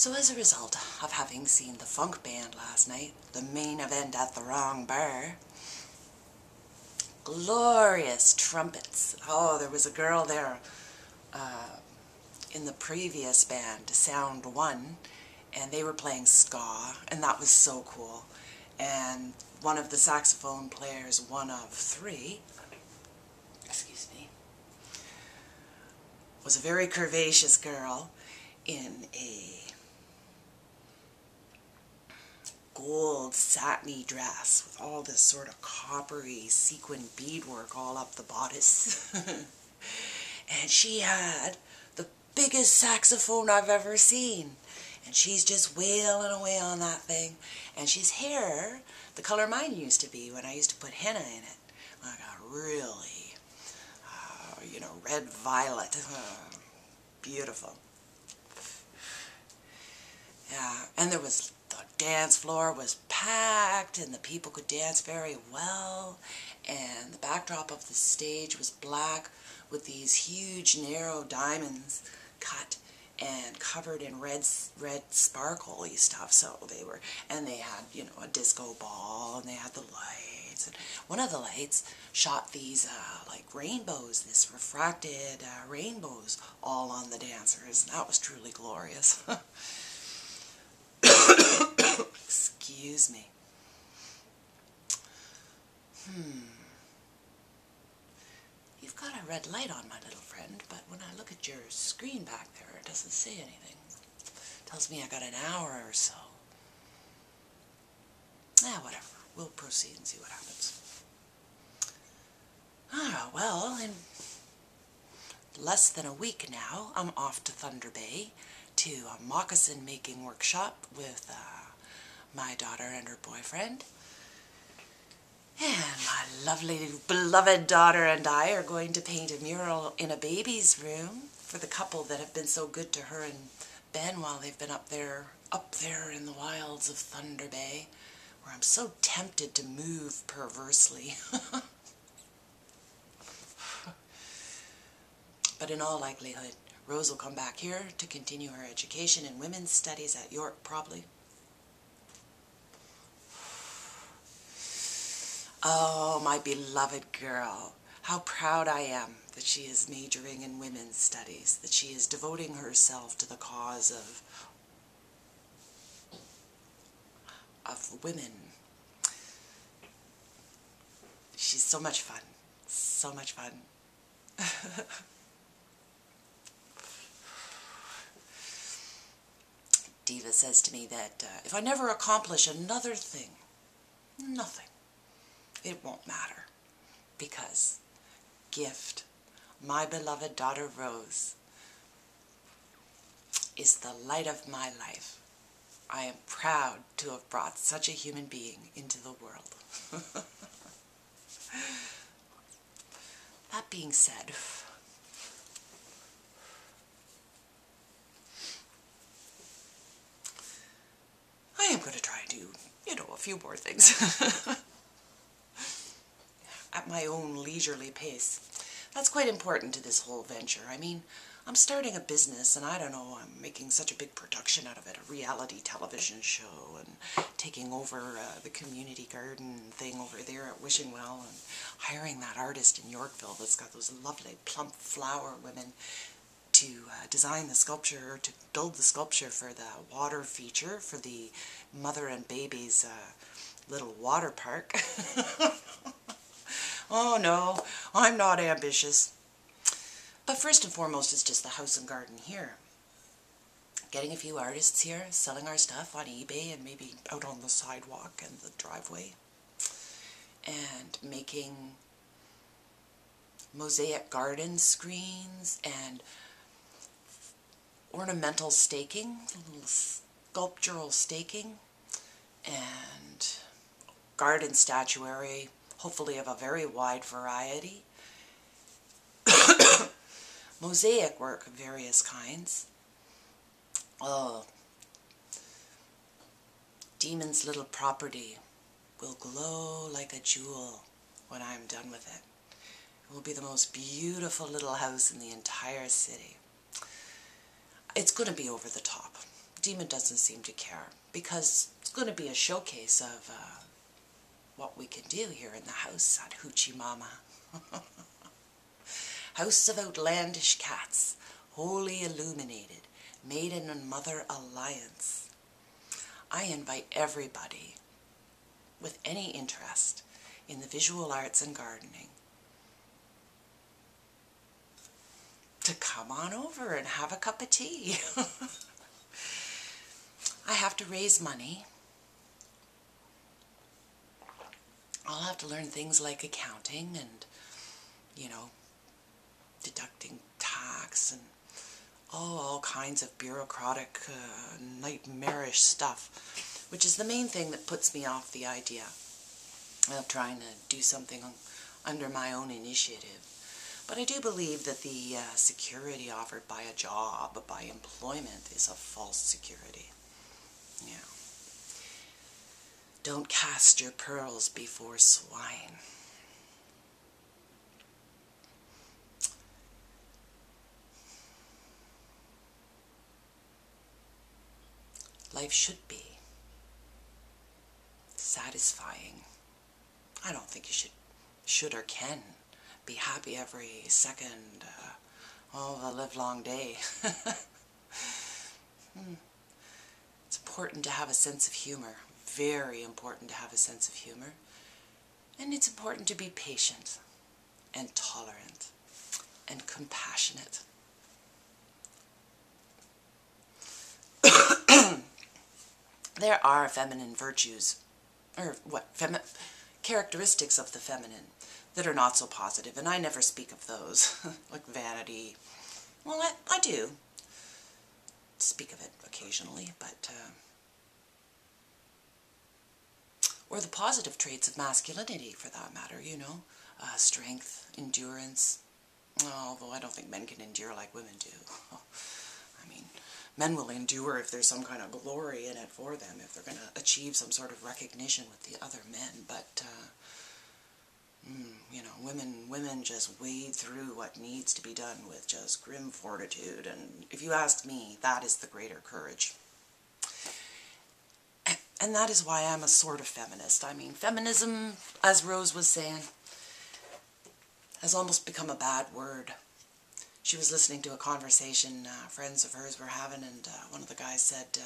So as a result of having seen the funk band last night, the main event at the wrong bar, glorious trumpets. Oh, there was a girl there in the previous band, Sound One, and they were playing ska, and that was so cool. And one of the saxophone players, one of three, excuse me, was a very curvaceous girl in a gold satiny dress with all this sort of coppery sequin beadwork all up the bodice. And she had the biggest saxophone I've ever seen. And she's just wailing away on that thing. And she's hair the color mine used to be when I used to put henna in it. Like a really, red violet. Beautiful. Yeah, and the dance floor was packed and the people could dance very well. And the backdrop of the stage was black with these huge narrow diamonds cut and covered in red sparkly stuff. So they had, a disco ball, and they had the lights. And one of the lights shot these like rainbows, this refracted rainbows all on the dancers. That was truly glorious. Excuse me. You've got a red light on, my little friend, but when I look at your screen back there, it doesn't say anything. It tells me I got an hour or so. Whatever. We'll proceed and see what happens. Well, in less than a week now, I'm off to Thunder Bay to a moccasin making workshop with my daughter and her boyfriend. And my lovely, beloved daughter and I are going to paint a mural in a baby's room for the couple that have been so good to her and Ben while they've been up there in the wilds of Thunder Bay, where I'm so tempted to move perversely. But in all likelihood, Rose will come back here to continue her education in women's studies at York, probably. Oh, my beloved girl. How proud I am that she is majoring in women's studies, that she is devoting herself to the cause of women. She's so much fun. So much fun. Diva says to me that if I never accomplish another thing, nothing, it won't matter, because Gift, my beloved daughter Rose, is the light of my life. I am proud to have brought such a human being into the world. That being said, I am going to try and do, a few more things. At my own leisurely pace. That's quite important to this whole venture. I mean, I'm starting a business, and I don't know, I'm making such a big production out of it, a reality television show, and taking over the community garden thing over there at Wishing Well, and hiring that artist in Yorkville that's got those lovely plump flower women to design the sculpture, or to build the sculpture for the water feature for the mother and baby's little water park. Oh no, I'm not ambitious. But first and foremost, it's just the house and garden here. Getting a few artists here, selling our stuff on eBay and maybe out on the sidewalk and the driveway. And making mosaic garden screens and ornamental staking, little sculptural staking, and garden statuary, hopefully of a very wide variety. Mosaic work of various kinds. Oh, Demon's little property will glow like a jewel when I'm done with it. It will be the most beautiful little house in the entire city. It's going to be over the top. Demon doesn't seem to care, because it's going to be a showcase of what we can do here in the house at Hoochimama. House of outlandish cats, wholly illuminated, maiden and mother alliance. I invite everybody with any interest in the visual arts and gardening to come on over and have a cup of tea. I have to raise money. I'll have to learn things like accounting and, you know, deducting tax and all kinds of bureaucratic, nightmarish stuff, which is the main thing that puts me off the idea of trying to do something under my own initiative. But I do believe that the security offered by a job, by employment, is a false security. Yeah. Don't cast your pearls before swine. Life should be satisfying. I don't think you should or can be happy every second, all the livelong day. It's important to have a sense of humor. Very important to have a sense of humor. And it's important to be patient and tolerant and compassionate. There are feminine virtues, or characteristics of the feminine that are not so positive, and I never speak of those, like vanity. Well, I do speak of it occasionally, but, or the positive traits of masculinity, for that matter, you know, strength, endurance, although I don't think men can endure like women do. I mean, men will endure if there's some kind of glory in it for them, if they're going to achieve some sort of recognition with the other men, but, you know, women just wade through what needs to be done with just grim fortitude, and if you ask me, that is the greater courage. And that is why I'm a sort of feminist. I mean, feminism, as Rose was saying, has almost become a bad word. She was listening to a conversation friends of hers were having, and one of the guys said,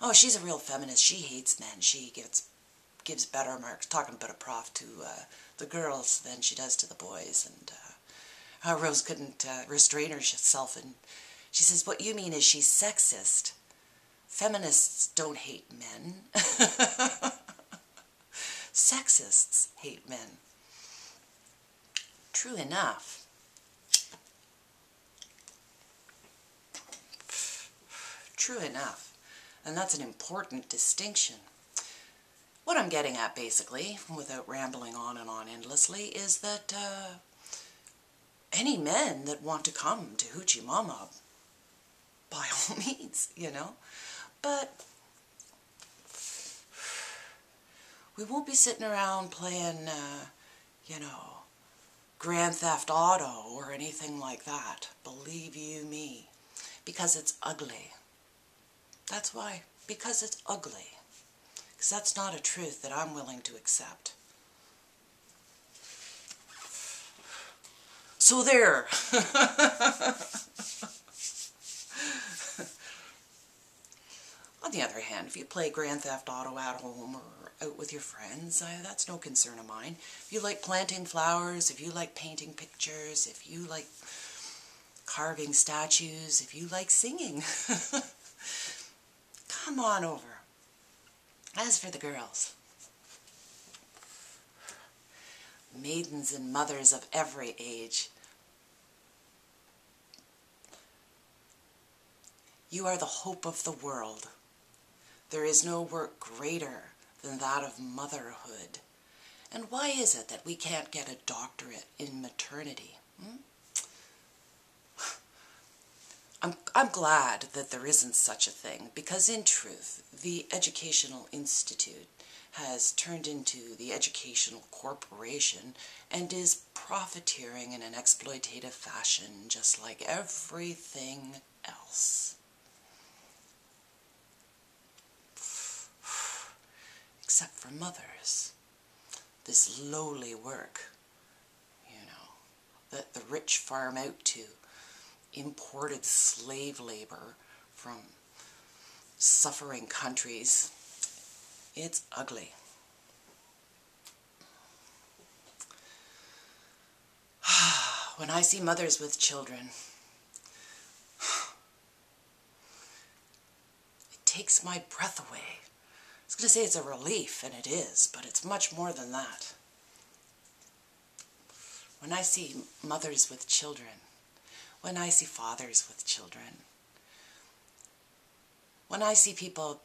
oh, she's a real feminist. She hates men. She gives better marks, talking about a prof, to the girls than she does to the boys. And Rose couldn't restrain herself, and she says, what you mean is she's sexist. Feminists don't hate men. Sexists hate men. True enough. True enough. And that's an important distinction. What I'm getting at, basically, without rambling on and on endlessly, is that any men that want to come to Hoochimama, by all means, you know, but we won't be sitting around playing, you know, Grand Theft Auto or anything like that, believe you me, because it's ugly. That's why, because it's ugly. Because that's not a truth that I'm willing to accept. So there. On the other hand, if you play Grand Theft Auto at home or out with your friends, that's no concern of mine. If you like planting flowers, if you like painting pictures, if you like carving statues, if you like singing, come on over. As for the girls, maidens and mothers of every age, you are the hope of the world. There is no work greater than that of motherhood. And why is it that we can't get a doctorate in maternity? I'm glad that there isn't such a thing, because in truth, the Educational Institute has turned into the Educational Corporation and is profiteering in an exploitative fashion, just like everything else. except for mothers. This lowly work, you know, that the rich farm out to imported slave labor from suffering countries. It's ugly. When I see mothers with children, it takes my breath away. I was going to say it's a relief, and it is, but it's much more than that. When I see mothers with children, when I see fathers with children, when I see people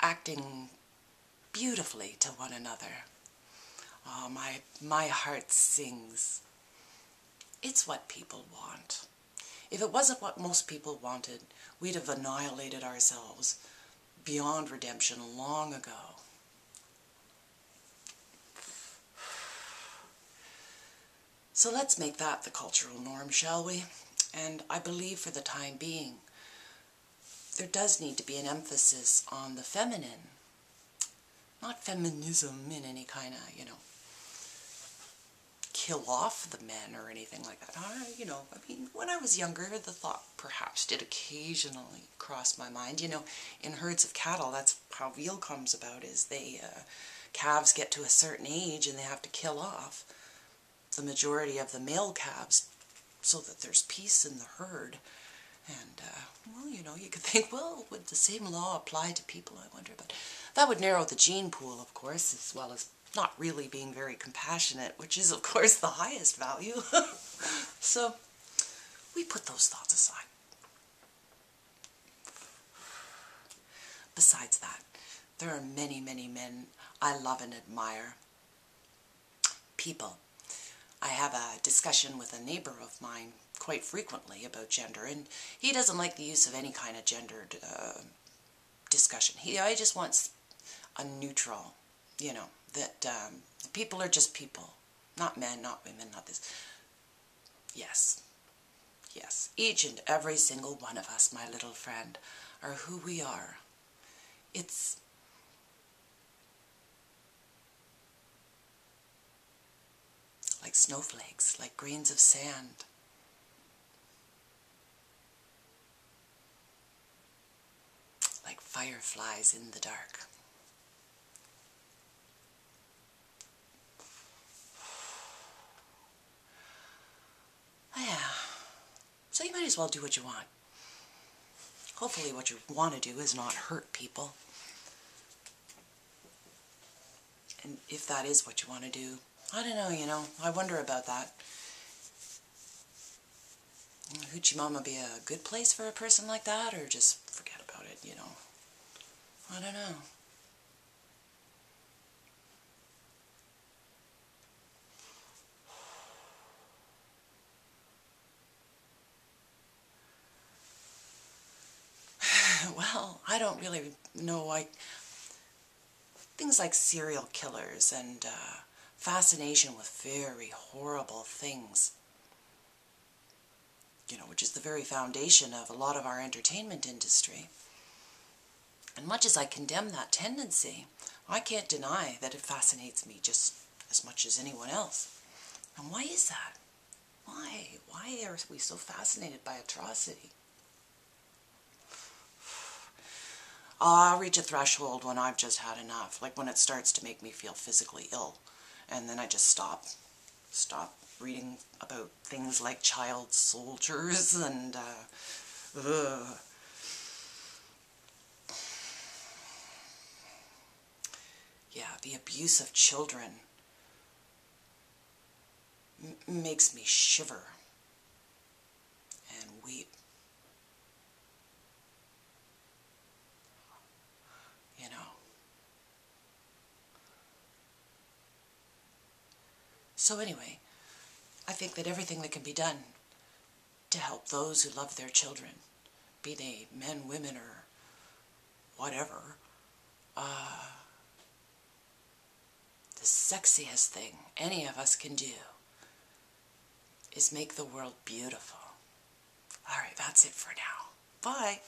acting beautifully to one another, oh, my heart sings. It's what people want. If it wasn't what most people wanted, we'd have annihilated ourselves beyond redemption long ago. So let's make that the cultural norm, shall we? And I believe for the time being, there does need to be an emphasis on the feminine. Not feminism in any kind of, you know, kill off the men or anything like that. You know, I mean, when I was younger, the thought perhaps did occasionally cross my mind. You know, in herds of cattle, that's how veal comes about, is they, calves get to a certain age and they have to kill off the majority of the male calves so that there's peace in the herd. And, well, you know, you could think, well, would the same law apply to people, I wonder? But that would narrow the gene pool, of course, as well as not really being very compassionate, which is, of course, the highest value. So, we put those thoughts aside. Besides that, there are many, many men I love and admire. People. I have a discussion with a neighbor of mine quite frequently about gender, and he doesn't like the use of any kind of gendered discussion. He just wants a neutral, you know, that people are just people, not men, not women, not this. Yes, yes, each and every single one of us, my little friend, are who we are. It's like snowflakes, like grains of sand. Like fireflies in the dark. Yeah. So you might as well do what you want. Hopefully what you want to do is not hurt people. And if that is what you want to do, I don't know, you know, I wonder about that. Hoochimama be a good place for a person like that, or just forget about it, you know? I don't know. Well, I don't really know. Things like serial killers and fascination with very horrible things, you know, which is the very foundation of a lot of our entertainment industry. And much as I condemn that tendency, I can't deny that it fascinates me just as much as anyone else. And why is that? Why? Why are we so fascinated by atrocity? I'll reach a threshold when I've just had enough, like when it starts to make me feel physically ill. And then I just stop reading about things like child soldiers and, yeah, the abuse of children makes me shiver and weep. You know. So anyway, I think that everything that can be done to help those who love their children, be they men, women, or whatever, the sexiest thing any of us can do is make the world beautiful. All right, that's it for now. Bye.